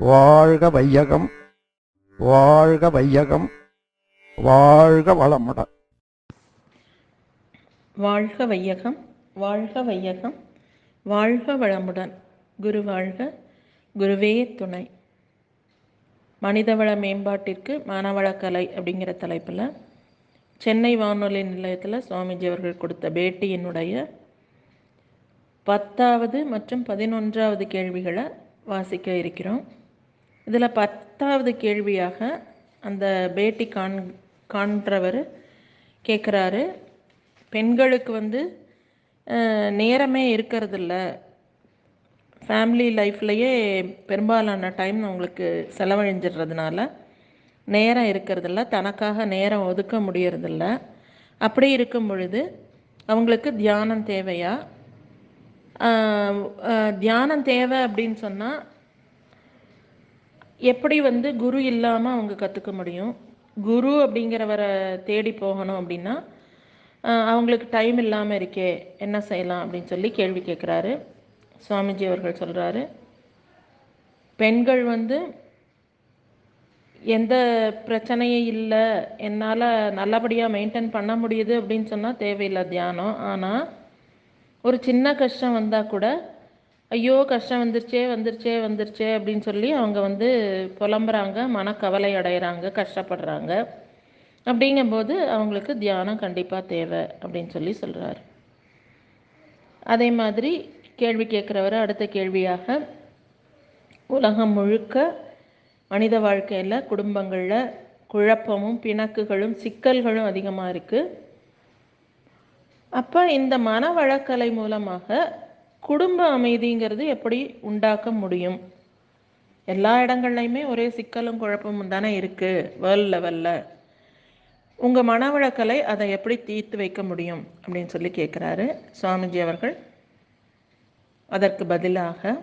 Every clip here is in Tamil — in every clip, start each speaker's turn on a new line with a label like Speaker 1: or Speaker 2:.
Speaker 1: வாழ்க வையகம், வாழ்க வையகம், வாழ்க வளமுடன்.
Speaker 2: வாழ்க வையகம், வாழ்க வையகம், வாழ்க வளமுடன். குரு வாழ்க, குருவே துணை. மனிதவள மேம்பாட்டிற்கு மானவளக்கலை அப்படிங்கிற தலைப்பில் சென்னை வானொலி நிலையத்தில் சுவாமிஜி அவர்கள் கொடுத்த பேட்டியினுடைய 10வது மற்றும் 11வது கேள்விகளை வாசிக்க இருக்கிறோம். இதில் 10வது கேள்வியாக அந்த பேட்டி காண்றவர் கேட்குறாரு, பெண்களுக்கு நேரமே இருக்கிறதில்ல, ஃபேமிலி லைஃப்லையே பெரும்பாலான டைம் அவங்களுக்கு செலவழிஞ்சிடுறதுனால நேரம் இருக்கிறதில்ல, தனக்காக நேரம் ஒதுக்க முடியறதில்ல. அப்படி இருக்கும் பொழுது அவங்களுக்கு தியானம் தேவையா? தியானம் தேவை அப்படின்னு சொன்னால் எப்படி குரு இல்லாமல் அவங்க கற்றுக்க முடியும்? குரு அப்படிங்கிறவரை தேடி போகணும் அப்படின்னா அவங்களுக்கு டைம் இல்லாமல் இருக்கே, என்ன செய்யலாம் அப்படின்னு சொல்லி கேள்வி கேட்குறாரு. சுவாமிஜி அவர்கள் சொல்கிறாரு, பெண்கள் எந்த பிரச்சனையும் இல்லை, என்னால் நல்லபடியாக மெயின்டைன் பண்ண முடியுது அப்படின்னு சொன்னால் தேவையில்லை தியானம். ஆனால் ஒரு சின்ன கஷ்டம் வந்தால் கூட ஐயோ கஷ்டம் வந்துருச்சே அப்படின்னு சொல்லி அவங்க புலம்புறாங்க, மனக்கவலை அடைகிறாங்க, கஷ்டப்படுறாங்க. அப்படிங்கும்போது அவங்களுக்கு தியானம் கண்டிப்பாக தேவை அப்படின்னு சொல்லி சொல்கிறார். அதே மாதிரி கேள்வி கேட்குறவர் அடுத்த கேள்வியாக, உலகம் முழுக்க மனித வாழ்க்கையில் குடும்பங்களில் குழப்பமும் பிணக்குகளும் சிக்கல்களும் அதிகமாக இருக்குது. அப்போ இந்த மனவளக்கலை மூலமாக குடும்ப அமைதிங்கிறது எப்படி உண்டாக்க முடியும்? எல்லா இடங்கள்லையுமே ஒரே சிக்கலும் குழப்பமும் தானே இருக்குது வேர்ல்ட் லெவலில். உங்கள் மனவளக்கலை அதை எப்படி தீர்த்து வைக்க முடியும் அப்படின்னு சொல்லி கேட்குறாரு. சுவாமிஜி அவர்கள் அதற்கு பதிலாக,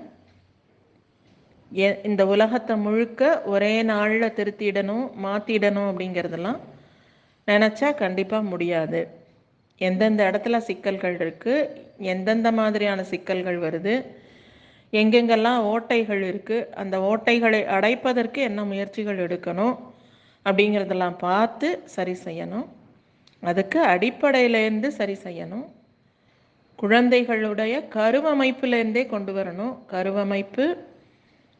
Speaker 2: இந்த உலகத்தை முழுக்க ஒரே நாளில் திருத்திடணும் மாற்றிடணும் அப்படிங்கிறதெல்லாம் நினச்சா கண்டிப்பாக முடியாது. எந்தெந்த இடத்துல சிக்கல்கள் இருக்குது, எந்தெந்த மாதிரியான சிக்கல்கள் வருது, எங்கெங்கெல்லாம் ஓட்டைகள் இருக்குது, அந்த ஓட்டைகளை அடைப்பதற்கு என்ன முயற்சிகள் எடுக்கணும் அப்படிங்கிறதெல்லாம் பார்த்து சரி செய்யணும். அதுக்கு அடிப்படையிலேருந்து சரி செய்யணும். குழந்தைகளுடைய கருவமைப்புலேருந்தே கொண்டு வரணும். கருவமைப்பு,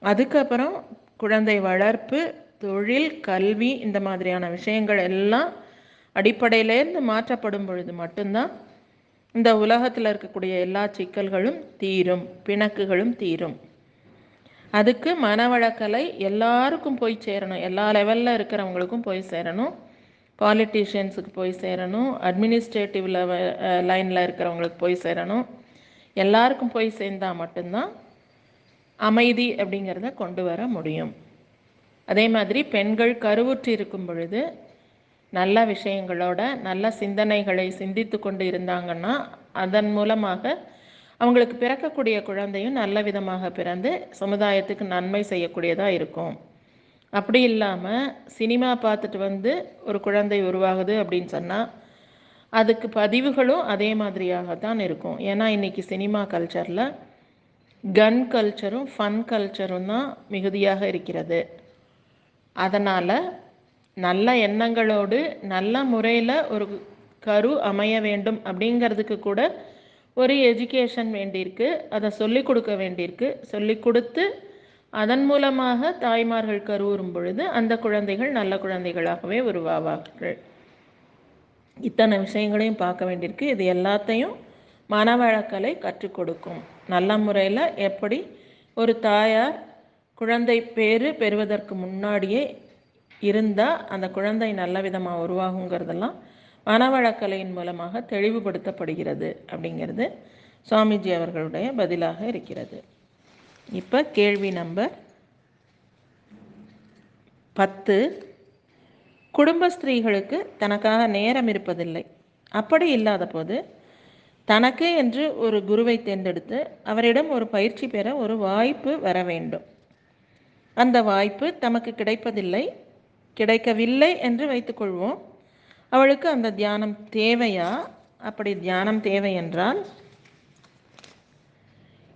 Speaker 2: அதுக்கப்புறம் குழந்தை வளர்ப்பு, தொழில், கல்வி, இந்த மாதிரியான விஷயங்கள் எல்லாம் அடிப்படையிலேருந்து மாற்றப்படும் பொழுது மட்டும்தான் இந்த உலகத்தில் இருக்கக்கூடிய எல்லா சிக்கல்களும் தீரும், பிணக்குகளும் தீரும். அதுக்கு மனவளக்கலை எல்லாருக்கும் போய் சேரணும், எல்லா லெவலில் இருக்கிறவங்களுக்கும் போய் சேரணும். பாலிட்டிஷியன்ஸுக்கு போய் சேரணும், அட்மினிஸ்ட்ரேட்டிவ் லைனில் இருக்கிறவங்களுக்கு போய் சேரணும். எல்லாருக்கும் போய் சேர்ந்தால் மட்டும்தான் அமைதி அப்படிங்கிறத கொண்டு வர முடியும். அதே மாதிரி பெண்கள் கருவுற்று இருக்கும் பொழுது நல்ல விஷயங்களோட நல்ல சிந்தனைகளை சிந்தித்து கொண்டு இருந்தாங்கன்னா அதன் மூலமாக அவங்களுக்கு பிறக்கக்கூடிய குழந்தையும் நல்ல விதமாக பிறந்து சமுதாயத்துக்கு நன்மை செய்யக்கூடியதாக இருக்கும். அப்படி இல்லாமல் சினிமா பார்த்துட்டு ஒரு குழந்தை உருவாகுது அப்படின்னு சொன்னால் அதுக்கு பதிவுகளும் அதே மாதிரியாகத்தான் இருக்கும். ஏன்னா இன்றைக்கி சினிமா கல்ச்சரில் கன் கல்ச்சரும் ஃபன் கல்ச்சரும் தான் மிகுதியாக இருக்கிறது. அதனால் நல்ல எண்ணங்களோடு நல்ல முறையில் ஒரு கரு அமைய வேண்டும் அப்படிங்கிறதுக்கு கூட ஒரு எஜுகேஷன் வேண்டியிருக்கு, அதை சொல்லிக் கொடுக்க வேண்டியிருக்கு. சொல்லிக் கொடுத்து அதன் மூலமாக தாய்மார்கள் கருவுறும் பொழுது அந்த குழந்தைகள் நல்ல குழந்தைகளாகவே உருவாவார்கள். இத்தனை விஷயங்களையும் பார்க்க வேண்டியிருக்கு. இது எல்லாத்தையும் மனவளக்கலை கற்றுக் கொடுக்கும். நல்ல முறையில் எப்படி ஒரு தாயார் குழந்தை பெறுவதற்கு முன்னாடியே இருந்தால் அந்த குழந்தை நல்ல விதமாக உருவாகுங்கிறதெல்லாம் மனவளக்கலையின் மூலமாக தெளிவுபடுத்தப்படுகிறது அப்படிங்கிறது சுவாமிஜி அவர்களுடைய பதிலாக இருக்கிறது. இப்போ கேள்வி நம்பர் 10. குடும்ப ஸ்திரீகளுக்கு தனக்காக நேரம் இருப்பதில்லை. அப்படி இல்லாத போது தனக்கு என்று ஒரு குருவை தேர்ந்தெடுத்து அவரிடம் ஒரு பயிற்சி பெற ஒரு வாய்ப்பு வர வேண்டும். அந்த வாய்ப்பு தமக்கு கிடைக்கவில்லை என்று வைத்துக்கொள்வோம். அவளுக்கு அந்த தியானம் தேவையா? அப்படி தியானம் தேவை என்றால்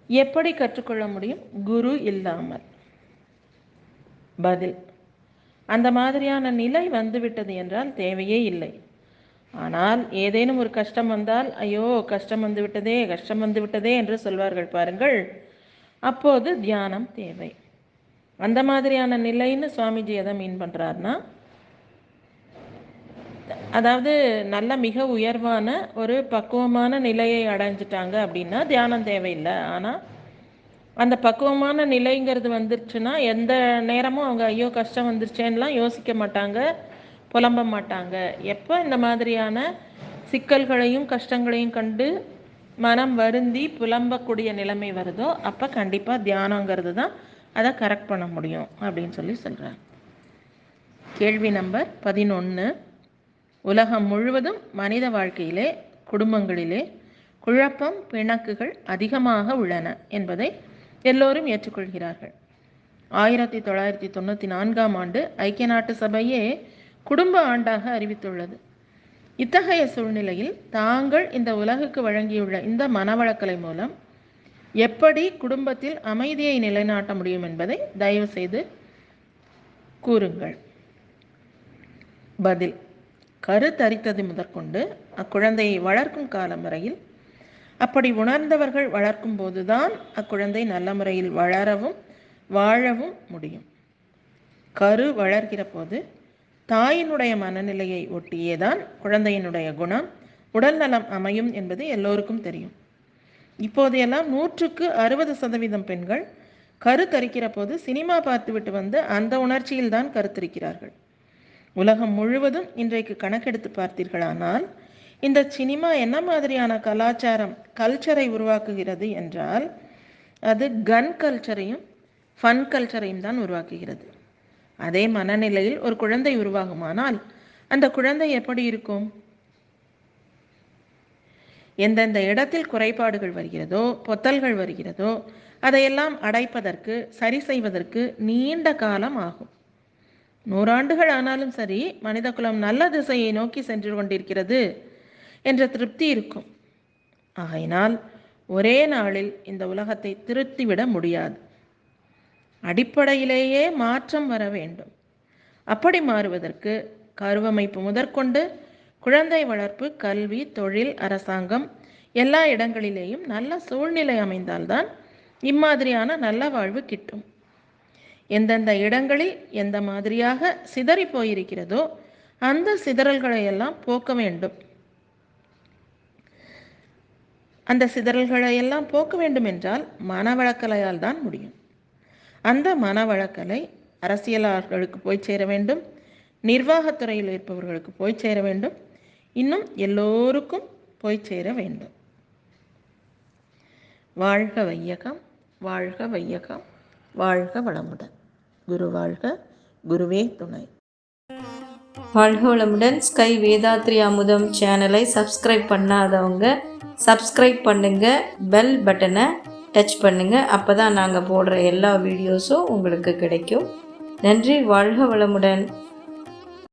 Speaker 2: எப்படி கற்றுக்கொள்ள முடியும்? குரு இல்லாமல். பதில்: அந்த மாதிரியான நிலை வந்துவிட்டது என்றால் தேவையே இல்லை. ஆனால் ஏதேனும் ஒரு கஷ்டம் வந்தால், ஐயோ கஷ்டம் வந்து விட்டதே, கஷ்டம் வந்து விட்டதே என்று சொல்வார்கள் பாருங்கள், அப்போது தியானம் தேவை. அந்த மாதிரியான நிலைன்னு சுவாமிஜி எதை மீன் பண்ணுறாருன்னா, அதாவது நல்ல மிக உயர்வான ஒரு பக்குவமான நிலையை அடைஞ்சிட்டாங்க அப்படின்னா தியானம் தேவையில்லை. ஆனால் அந்த பக்குவமான நிலைங்கிறது வந்துருச்சுன்னா எந்த நேரமும் அவங்க ஐயோ கஷ்டம் வந்துருச்சேன்னெலாம் யோசிக்க மாட்டாங்க, புலம்ப மாட்டாங்க. எப்போ இந்த மாதிரியான சிக்கல்களையும் கஷ்டங்களையும் கண்டு மனம் வருந்தி புலம்பக்கூடிய நிலைமை வருதோ அப்போ கண்டிப்பாக தியானங்கிறது தான் அதை கரெக்ட் பண்ண முடியும் அப்படின்னு சொல்லி சொல்கிறார். கேள்வி நம்பர் 11. உலகம் முழுவதும் மனித வாழ்க்கையிலே, குடும்பங்களிலே குழப்பம், பிணக்குகள் அதிகமாக உள்ளன என்பதை எல்லோரும் ஏற்றுக்கொள்கிறார்கள். 1994ஆம் ஆண்டு ஐக்கிய நாட்டு சபையே குடும்ப ஆண்டாக அறிவித்துள்ளது. இத்தகைய சூழ்நிலையில் தாங்கள் இந்த உலகுக்கு வழங்கியுள்ள இந்த மனவளக்கலை மூலம் எப்படி குடும்பத்தில் அமைதியை நிலைநாட்ட முடியும் என்பதை தயவு செய்து கூறுங்கள். பதில்: கருத்தரித்தது முதற்கொண்டு அக்குழந்தையை வளர்க்கும் காலம் வரையில் அப்படி உணர்ந்தவர்கள் வளர்க்கும் போதுதான் அக்குழந்தை நல்ல முறையில் வளரவும் வாழவும் முடியும். கரு வளர்கிற போது தாயினுடைய மனநிலையை ஒட்டியேதான் குழந்தையினுடைய குணம், உடல் நலம் அமையும் என்பது எல்லோருக்கும் தெரியும். இப்போதையெல்லாம் 100க்கு 60% பெண்கள் கருத்தரிக்கிற போது சினிமா பார்த்துவிட்டு வந்து அந்த உணர்ச்சியில்தான் கருத்தரிக்கிறார்கள். உலகம் முழுவதும் இன்றைக்கு கணக்கெடுத்து பார்த்தீர்களானால் இந்த சினிமா என்ன மாதிரியான கல்ச்சரை உருவாக்குகிறது என்றால் அது கன் கல்ச்சரையும் ஃபன் கல்ச்சரையும் தான் உருவாக்குகிறது. அதே மனநிலையில் ஒரு குழந்தை உருவாகுமானால் அந்த குழந்தை எப்படி இருக்கும்? எந்தெந்த இடத்தில் குறைபாடுகள் வருகிறதோ, பொத்தல்கள் வருகிறதோ அதையெல்லாம் அடைப்பதற்கு, சரி செய்வதற்கு நீண்ட காலம் ஆகும். 100 ஆண்டுகள் ஆனாலும் சரி, மனித குலம் நல்ல திசையை நோக்கி சென்று கொண்டிருக்கிறது என்ற திருப்தி இருக்கும். ஆகையினால் ஒரே நாளில் இந்த உலகத்தை திருத்திவிட முடியாது. அடிப்படையிலேயே மாற்றம் வர வேண்டும். அப்படி மாறுவதற்கு கருவமைப்பு முதற்கொண்டு குழந்தை வளர்ப்பு, கல்வி, தொழில், அரசாங்கம் எல்லா இடங்களிலேயும் நல்ல சூழ்நிலை அமைந்தால்தான் இம்மாதிரியான நல்ல வாழ்வு கிட்டும். எந்தெந்த இடங்களில் எந்த மாதிரியாக சிதறி போயிருக்கிறதோ அந்த சிதறல்களை எல்லாம் போக்க வேண்டும். அந்த சிதறல்களை எல்லாம் போக்க வேண்டும் என்றால் மனவளக்கலையால் தான் முடியும். அந்த மனவளக்கலை அரசியலாளர்களுக்கு போய் சேர வேண்டும், நிர்வாகத்துறையில் இருப்பவர்களுக்கு போய் சேர வேண்டும், இன்னும் எல்லோருக்கும் போய் சேர வேண்டும். வாழ்க வையகம், வாழ்க வையகம், வாழ்க வளமுடன். குரு வாழ்க, குருவே துணை.
Speaker 3: வாழ்க வளமுடன். ஸ்கை வேதாத்ரி அமுதம் சேனலை சப்ஸ்கிரைப் பண்ணாதவங்க சப்ஸ்கிரைப் பண்ணுங்கள், பெல் பட்டனை டச் பண்ணுங்கள். அப்போ தான் நாங்கள் போடுற எல்லா வீடியோஸும் உங்களுக்கு கிடைக்கும். நன்றி. வாழ்க வளமுடன்.